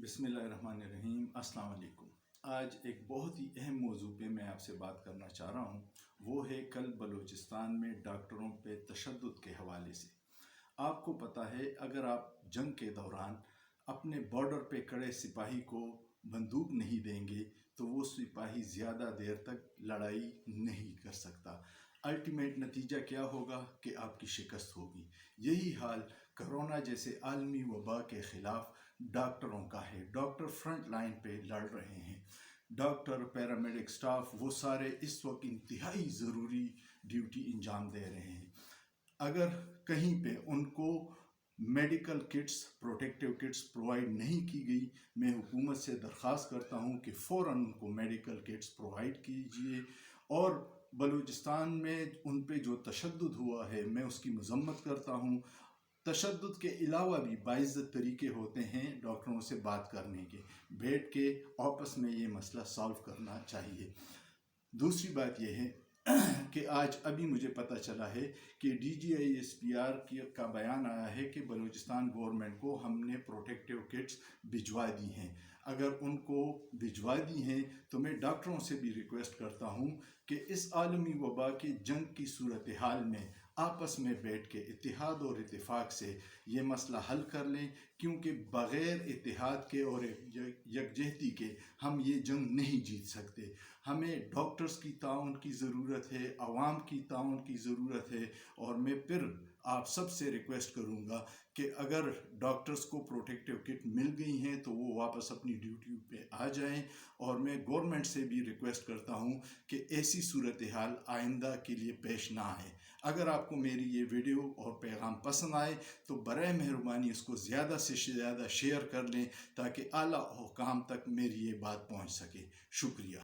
बिस्मिल्लाहिर्रहमानिर्रहीम। अस्सलाम वालेकुम। आज एक बहुत ही अहम मौजू पे मैं आपसे बात करना चाह रहा हूँ। वो है कल बलूचिस्तान में डॉक्टरों पे तशद्दुद के हवाले से। आपको पता है, अगर आप जंग के दौरान अपने बॉर्डर पे खड़े सिपाही को बंदूक नहीं देंगे तो वो सिपाही ज़्यादा देर तक लड़ाई नहीं कर सकता। अल्टीमेट नतीजा क्या होगा कि आपकी शिकस्त होगी। यही हाल कोरोना जैसे आलमी वबा के ख़िलाफ़ डॉक्टरों का है। डॉक्टर फ्रंट लाइन पे लड़ रहे हैं। डॉक्टर, पैरामेडिक स्टाफ, वो सारे इस वक्त इंतहाई ज़रूरी ड्यूटी अंजाम दे रहे हैं। अगर कहीं पे उनको medical kits, protective kits provide नहीं की गई, मैं हुकूमत से दरख्वास्त करता हूँ कि फ़ौरन उनको मेडिकल किट्स प्रोवाइड कीजिए। और बलूचिस्तान में उन पे जो तशद्दुद हुआ है, मैं उसकी मज़म्मत करता हूँ। तशद्दुद के अलावा भी बाइज़्ज़त तरीके होते हैं डॉक्टरों से बात करने के, बैठ के आपस में ये मसला सॉल्व करना चाहिए। दूसरी बात यह है कि आज अभी मुझे पता चला है कि DGISPR का बयान आया है कि बलूचिस्तान गवर्नमेंट को हमने प्रोटेक्टिव किट्स भिजवा दी हैं। अगर उनको भिजवा दी हैं तो मैं डॉक्टरों से भी रिक्वेस्ट करता हूं कि इस आलमी वबा के जंग की सूरत हाल में आपस में बैठ के इत्तेहाद और इत्तेफाक से ये मसला हल कर लें, क्योंकि बग़ैर इत्तेहाद के और यकजहती के हम ये जंग नहीं जीत सकते। हमें डॉक्टर्स की ताउन की ज़रूरत है, आवाम की ताउन की ज़रूरत है। और मैं फिर आप सब से रिक्वेस्ट करूँगा कि अगर डॉक्टर्स को प्रोटेक्टिव किट मिल गई हैं तो वो वापस अपनी ड्यूटी पे आ जाएं। और मैं गवर्नमेंट से भी रिक्वेस्ट करता हूँ कि ऐसी सूरत हाल आइंदा के लिए पेश ना आए। अगर आपको मेरी ये वीडियो और पैगाम पसंद आए तो बराए मेहरबानी इसको ज़्यादा से ज़्यादा शेयर कर लें ताकि आला हुकाम तक मेरी ये बात पहुँच सके। शुक्रिया।